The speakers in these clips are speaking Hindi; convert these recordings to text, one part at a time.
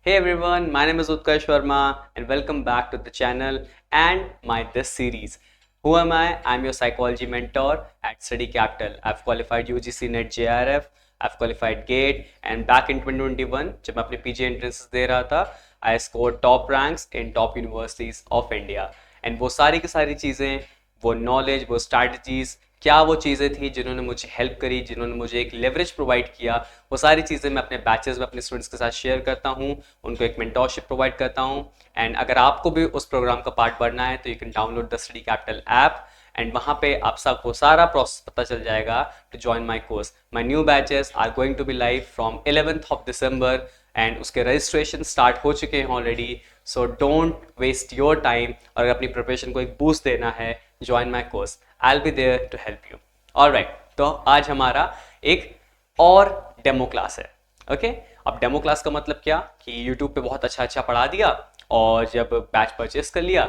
Hey everyone, my name is Utkarsh Sharma and welcome back to the channel and my this series. Who am I? I'm your psychology mentor at Study Capital. I've qualified UGC NET JRF, I've qualified GATE and back in 2021 जब मैं अपने PG entrances दे रहा था I scored top ranks in top universities of India. And वो सारी की सारी चीज़ें, वो नॉलेज, वो स्ट्रैटेजीज, क्या वो चीज़ें थी जिन्होंने मुझे हेल्प करी, जिन्होंने मुझे एक लेवरेज प्रोवाइड किया, वो सारी चीज़ें मैं अपने बैचेस में अपने स्टूडेंट्स के साथ शेयर करता हूँ, उनको एक मेंटोरशिप प्रोवाइड करता हूँ। एंड अगर आपको भी उस प्रोग्राम का पार्ट बनना है तो you can download the study capital app and वहाँ पे आप सबको सारा प्रोसेस पता चल जाएगा to join my course. My new batches are going to be live from 11th of December and उसके रजिस्ट्रेशन स्टार्ट हो चुके हैं already. So don't waste your time और अगर अपनी प्रिपरेशन को एक बूस्ट देना है, join my course, I will be there to help you. Alright, तो आज हमारा एक और डेमो क्लास है। ओके, अब डेमो क्लास का मतलब क्या कि यूट्यूब पे बहुत अच्छा पढ़ा दिया और जब बैच परचेस कर लिया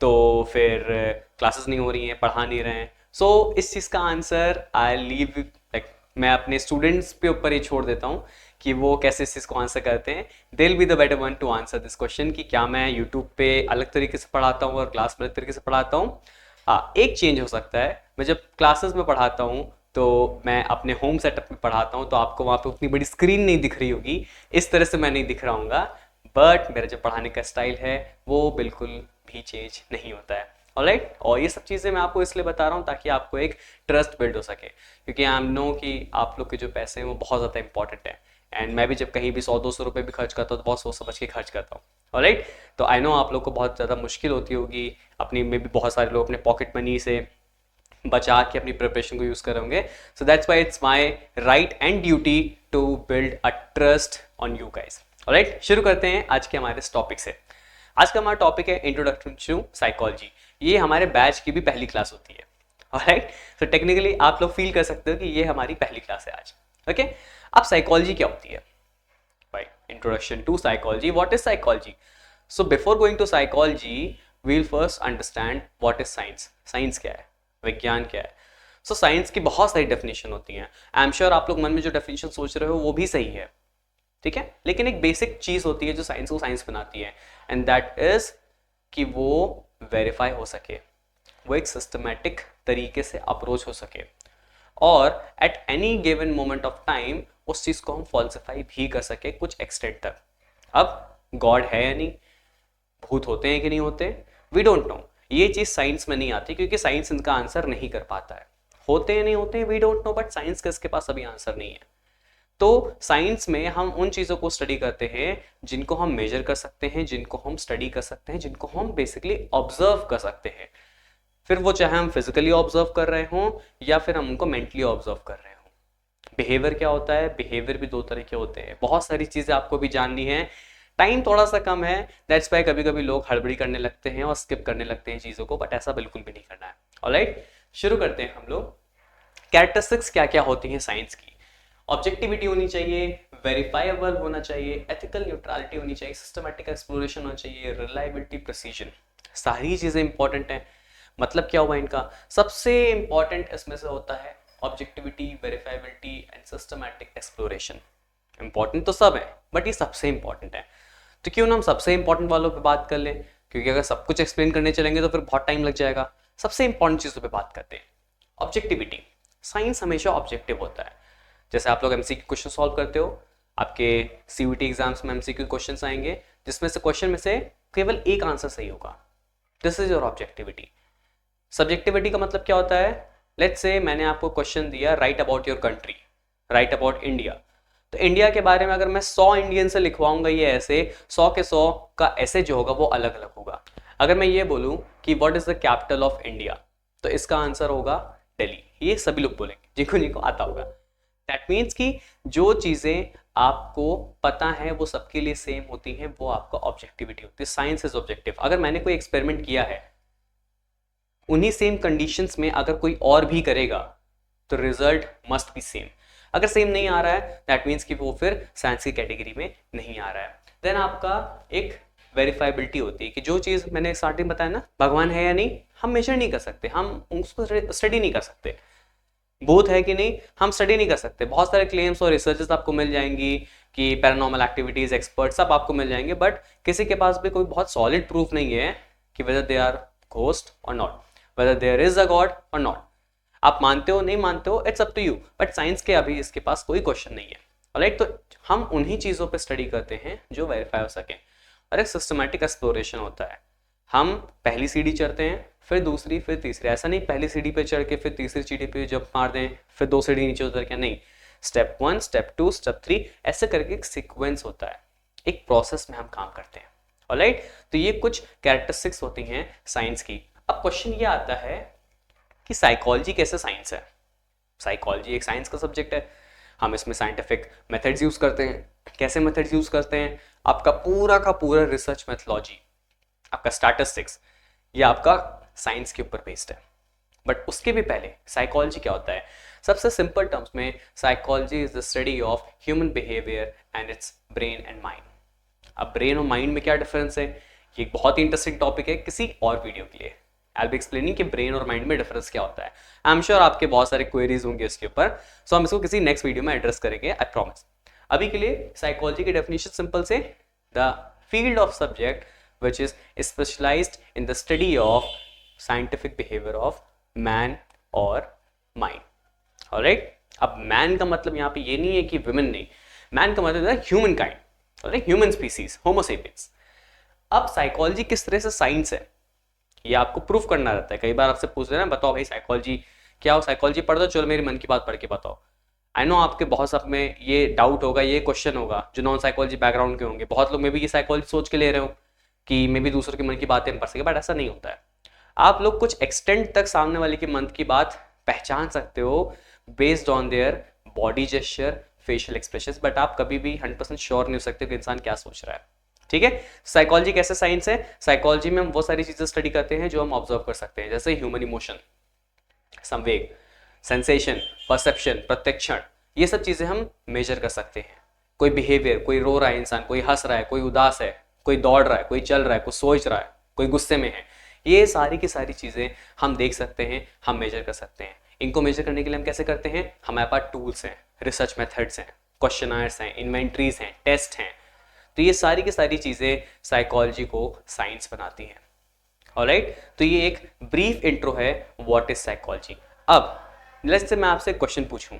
तो फिर क्लासेस नहीं हो रही हैं, पढ़ा नहीं रहे हैं। सो इस चीज़ का आंसर आई लीव लाइक मैं अपने स्टूडेंट्स पे ऊपर ही छोड़ देता हूँ कि वो कैसे इस चीज़ को आंसर करते हैं। They will be the better one two answer this question कि क्या मैं यूट्यूब पे अलग तरीके से पढ़ाता हूँ और क्लास में अलग तरीके से पढ़ाता हूँ। हाँ, एक चेंज हो सकता है, मैं जब क्लासेस में पढ़ाता हूँ तो मैं अपने होम सेटअप में पढ़ाता हूँ तो आपको वहाँ पे उतनी बड़ी स्क्रीन नहीं दिख रही होगी, इस तरह से मैं नहीं दिख रहा हूँगा, बट मेरा जो पढ़ाने का स्टाइल है वो बिल्कुल भी चेंज नहीं होता है। ऑलराइट, और ये सब चीज़ें मैं आपको इसलिए बता रहा हूँ ताकि आपको एक ट्रस्ट बिल्ड हो सके, क्योंकि आई एम नो कि आप लोग के जो पैसे हैं वो बहुत ज़्यादा इंपॉर्टेंट है एंड मैं भी जब कहीं भी 100-200 रुपये भी खर्च करता हूँ तो बहुत सोच समझ के खर्च करता हूँ। ऑलराइट, तो आई नो आप लोग को बहुत ज़्यादा मुश्किल होती होगी, अपनी में भी बहुत सारे लोग अपने पॉकेट मनी से बचा के अपनी प्रिपरेशन को यूज़ कर होंगे। So that's why it's my right and duty to build a trust on you guys. Alright, शुरू करते हैं आज के हमारे इस टॉपिक से। आज का हमारा टॉपिक है इंट्रोडक्शन टू साइकोलॉजी। ये हमारे बैच की भी पहली क्लास होती है। ऑलराइट, सो टेक्निकली आप लोग फील कर सकते हो कि ये हमारी पहली क्लास है आज। ओके, अब साइकोलॉजी क्या होती है भाई? Introduction to psychology, what is psychology? So before going to psychology we will first understand what is science. Science क्या है, विज्ञान क्या है? सो साइंस की बहुत सारी डेफिनेशन होती हैं। आई एम श्योर आप लोग मन में जो डेफिनेशन सोच रहे हो वो भी सही है, ठीक है, लेकिन एक बेसिक चीज होती है जो साइंस को साइंस बनाती है एंड दैट इज कि वो वेरीफाई हो सके, वो एक सिस्टमैटिक तरीके से अप्रोच हो सके और at any given moment of time उस चीज को हम फॉल्सिफाई भी कर सके कुछ एक्सटेंट तक। अब गॉड है या नहीं, भूत होते हैं कि नहीं होते, वी डोंट नो। ये चीज साइंस में नहीं आती क्योंकि साइंस इनका आंसर नहीं कर पाता है। होते हैं नहीं होते we don't know, but science का इसके पास अभी आंसर नहीं है। तो साइंस में हम उन चीज़ों को स्टडी करते हैं जिनको हम मेजर कर सकते हैं, जिनको हम स्टडी कर सकते हैं, जिनको हम बेसिकली ऑब्जर्व कर सकते हैं। फिर वो चाहे हम फिजिकली ऑब्जर्व कर रहे हों या फिर हम उनको मेंटली ऑब्जर्व कर रहे हों। बिहेवियर क्या होता है? बिहेवियर भी दो तरह के होते हैं। बहुत सारी चीज़ें आपको भी जाननी है, टाइम थोड़ा सा कम है, दैट्स वाई कभी कभी लोग हड़बड़ी करने लगते हैं और स्किप करने लगते हैं चीज़ों को, बट ऐसा बिल्कुल भी नहीं करना है। ऑलराइट, शुरू करते हैं हम लोग। कैरेक्टरिस्टिक्स क्या क्या होती हैं साइंस की? ऑब्जेक्टिविटी होनी चाहिए, वेरीफाइबल होना चाहिए, एथिकल न्यूट्रलिटी होनी चाहिए, सिस्टमैटिक एक्सप्लोरेशन होना चाहिए, रिलायबिलिटी, प्रिसीजन। सारी चीज़ें इंपॉर्टेंट हैं। मतलब क्या हुआ इनका? सबसे इंपॉर्टेंट इसमें से होता है objectivity, verifiability and systematic exploration. Important तो सब है बट ये सबसे इंपॉर्टेंट है। तो क्यों ना हम सबसे इंपॉर्टेंट वालों पे बात कर लें, क्योंकि अगर सब कुछ एक्सप्लेन करने चलेंगे तो फिर बहुत टाइम लग जाएगा। सबसे इंपॉर्टेंट चीज़ों पे बात करते हैं। ऑब्जेक्टिविटी। साइंस हमेशा ऑब्जेक्टिव होता है। जैसे आप लोग एमसीक्यू क्वेश्चन सॉल्व करते हो, आपके सीयूटी एग्जाम्स में एमसीक्यू क्वेश्चंस आएंगे जिसमें से क्वेश्चन में से केवल एक आंसर सही होगा। This is your objectivity. Subjectivity का मतलब क्या होता है? लेट्स से मैंने आपको क्वेश्चन दिया right about your country, right about India, तो इंडिया के बारे में अगर मैं 100 इंडियन से लिखवाऊंगा ये ऐसे, 100 के 100 का ऐसे जो होगा वो अलग अलग होगा। अगर मैं ये बोलूं कि what is the capital of India, तो इसका आंसर होगा दिल्ली। ये सभी लोग बोलेंगे जिनको जिनको आता होगा। दैट मीन्स कि जो चीजें आपको पता है वो सबके लिए सेम होती हैं, वो आपका ऑब्जेक्टिविटी होती है। Science is objective. अगर मैंने कोई एक्सपेरिमेंट किया है, उन्हीं सेम कंडीशंस में अगर कोई और भी करेगा तो रिजल्ट मस्ट बी सेम। अगर सेम नहीं आ रहा है दैट मीन्स कि वो फिर साइंस की कैटेगरी में नहीं आ रहा है। देन आपका एक वेरीफाइबिलिटी होती है कि जो चीज़ मैंने स्टार्टिंग बताया ना, भगवान है या नहीं, हम मेजर नहीं कर सकते, हम उसको स्टडी नहीं कर सकते। भूत है कि नहीं, हम स्टडी नहीं कर सकते। बहुत सारे क्लेम्स और रिसर्चेस आपको मिल जाएंगी कि पैरानॉर्मल एक्टिविटीज एक्सपर्ट सब आपको मिल जाएंगे, बट किसी के पास भी कोई बहुत सॉलिड प्रूफ नहीं है कि वेदर दे आर घोस्ट और not, whether there is a god और नॉट। आप मानते हो नहीं मानते हो, it's up to you, but science के अभी इसके पास कोई क्वेश्चन नहीं है। ऑलराइट, तो हम उन्हीं चीज़ों पे स्टडी करते हैं जो वेरीफाई हो सके, और एक सिस्टमैटिक एक्सप्लोरेशन होता है। हम पहली सीढ़ी चढ़ते हैं, फिर दूसरी, फिर तीसरी। ऐसा नहीं पहली सीढ़ी पे चढ़ के फिर तीसरी सीढ़ी पे जंप मार दें, फिर 2 सीढ़ी नीचे उतर के, नहीं। स्टेप 1, स्टेप 2, स्टेप 3, ऐसे करके एक सीक्वेंस होता है, एक प्रोसेस में हम काम करते हैं। ऑलराइट, तो ये कुछ कैरेक्टरिस्टिक्स होती हैं साइंस की। अब क्वेश्चन ये आता है कि साइकोलॉजी कैसे साइंस है? साइकोलॉजी एक साइंस का सब्जेक्ट है, हम इसमें साइंटिफिक मेथड्स यूज करते हैं। कैसे मेथड्स यूज करते हैं? आपका पूरा का पूरा रिसर्च मेथोलॉजी, आपका स्टैटिस्टिक्स, ये आपका साइंस के ऊपर बेस्ड है। बट उसके भी पहले साइकोलॉजी क्या होता है? सबसे सिंपल टर्म्स में psychology is the study of human behaviour and it's brain and mind. अब ब्रेन और माइंड में क्या डिफरेंस है, ये एक बहुत ही इंटरेस्टिंग टॉपिक है किसी और वीडियो के लिए। आई बी एक्सप्लेनिंग कि ब्रेन और माइंड में डिफरेंस क्या होता है। आई एम श्योर आपके बहुत सारे क्वेरीज होंगे इसके ऊपर, सो हम इसको किसी नेक्स्ट वीडियो में एड्रेस करेंगे, आई प्रॉमिस। अभी के लिए साइकोलॉजी की डेफिनेशन सिंपल से, the field of subject which is specialized in the study of scientific behavior of man और mind. Alright? अब man का मतलब यहाँ पे ये नहीं है कि women नहीं, man का मतलब है human kind, alright? Human species, homo sapiens. अब साइकोलॉजी किस तरह से साइंस है ये आपको प्रूफ करना रहता है। कई बार आपसे पूछ रहे हैं बताओ भाई साइकोलॉजी क्या हो, साइकोलॉजी पढ़ दो, चलो मेरी मन की बात पढ़ के बताओ। आई नो आपके बहुत सब में ये डाउट होगा, ये क्वेश्चन होगा जो नॉन साइकोलॉजी बैकग्राउंड के होंगे। बहुत लोग में भी ये साइकोलॉजी सोच के ले रहे हो कि मे भी दूसरों के मन की बातें हम पढ़ सके, बट ऐसा नहीं होता है। आप लोग कुछ एक्सटेंट तक सामने वाले के मन की बात पहचान सकते हो based on their body gesture, facial expressions, but आप कभी भी 100% श्योर नहीं हो सकते कि इंसान क्या सोच रहा है। ठीक है, साइकोलॉजी कैसे साइंस है? साइकोलॉजी में हम वो सारी चीजें स्टडी करते हैं जो हम ऑब्जर्व कर सकते हैं, जैसे ह्यूमन इमोशन, संवेग, सेंसेशन, परसेप्शन, प्रत्यक्षण, ये सब चीजें हम मेजर कर सकते हैं। कोई बिहेवियर, कोई रो रहा है इंसान, कोई हंस रहा है, कोई उदास है, कोई दौड़ रहा है, कोई चल रहा है, कोई सोच रहा है, कोई गुस्से में है, ये सारी की सारी चीजें हम देख सकते हैं, हम मेजर कर सकते हैं। इनको मेजर करने के लिए हम कैसे करते हैं? हमारे पास टूल्स हैं, रिसर्च मेथड्स हैं, क्वेश्चनर्स हैं, इन्वेंट्रीज हैं, टेस्ट हैं। तो ये सारी की सारी चीजें साइकोलॉजी को साइंस बनाती हैं। ऑलराइट, तो ये एक ब्रीफ इंट्रो है व्हाट इज साइकोलॉजी। अब लेट्स से मैं आपसे एक क्वेश्चन पूछूं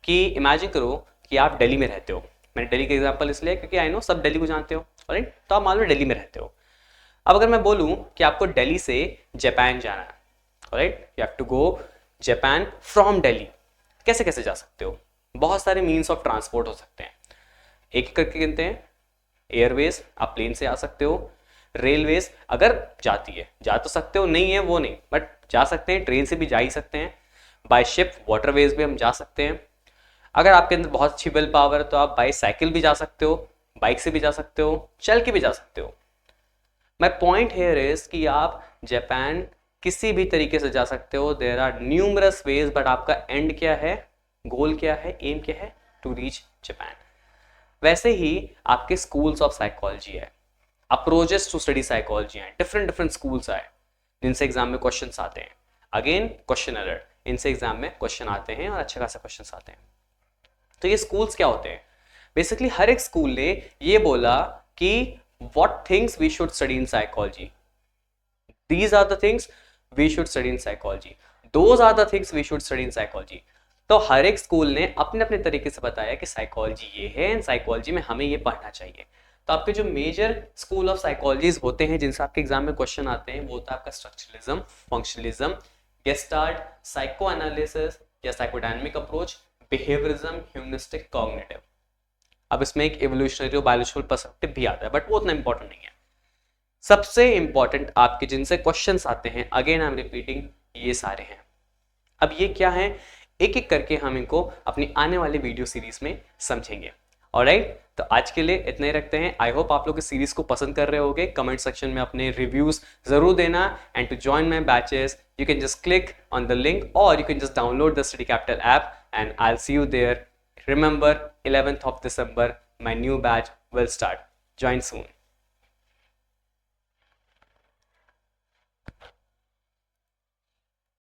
कि इमेजिन करो कि आप दिल्ली में रहते हो। मैंने दिल्ली का एग्जांपल इसलिए क्योंकि आई नो सब दिल्ली को जानते हो, ऑलराइट? तो आप मान लो दिल्ली में रहते हो। अब अगर मैं बोलूं कि आपको दिल्ली से जापान जाना है, alright, you have to go Japan from Delhi, कैसे कैसे जा सकते हो? बहुत सारे मीन्स ऑफ ट्रांसपोर्ट हो सकते हैं, एक एक करके गिनते हैं। एयरवेज, आप प्लेन से आ सकते हो। रेलवेज अगर जाती है, जा तो सकते हो, नहीं है वो नहीं, बट जा सकते हैं, ट्रेन से भी जा ही सकते हैं। बाय शिप, वाटरवेज भी हम जा सकते हैं। अगर आपके अंदर बहुत अच्छी विल पावर है तो आप बाई साइकिल भी जा सकते हो, बाइक से भी जा सकते हो, चल के भी जा सकते हो। माई पॉइंट हेयर इज कि आप जापान किसी भी तरीके से जा सकते हो। There are numerous ways, but आपका एंड क्या है, गोल क्या है, एम क्या है? To reach Japan. वैसे ही आपके स्कूल्स ऑफ साइकोलॉजी है, अप्रोचेस टू स्टडी साइकोलॉजी हैं, डिफरेंट डिफरेंट स्कूल्स आए जिनसे एग्जाम में क्वेश्चंस आते हैं। अगेन क्वेश्चन अलर्ट, इनसे एग्जाम में क्वेश्चन आते हैं और अच्छे खासे क्वेश्चंस आते हैं। तो ये स्कूल्स क्या होते हैं? बेसिकली हर एक स्कूल ने ये बोला कि what things we should study in psychology, these are the things we should study in psychology, those are the things we should study in psychology. तो हर एक स्कूल ने अपने अपने तरीके से बताया कि साइकोलॉजी ये है एंड साइकोलॉजी में हमें ये पढ़ना चाहिए। तो आपके जो मेजर स्कूल ऑफ साइकोलॉजीज होते हैं जिनसे आपके एग्जाम में क्वेश्चन आते हैं, वो होता है आपका structuralism, functionalism, gestalt, psychoanalysis या psychodynamic approach, behaviourism, humanistic, cognitive. अब इसमें एक इवोल्यूशनरी और बायोलॉजिकल पर्सपेक्टिव भी आता है, बट वो उतना इंपॉर्टेंट नहीं है। सबसे इंपॉर्टेंट आपके जिनसे क्वेश्चंस आते हैं, अगेन आई एम रिपीटिंग, ये सारे हैं। अब ये क्या है, एक एक करके हम इनको अपनी आने वाली वीडियो सीरीज में समझेंगे। ऑलराइट, तो आज के लिए इतना ही रखते हैं। आई होप आप लोग इस सीरीज को पसंद कर रहे होगे। कमेंट सेक्शन में अपने रिव्यूज जरूर देना। And to join my batches you can just click on the link or you can just download the Study Capital app and I'll see you there. Remember, 11th of December, my new batch will start. Join soon.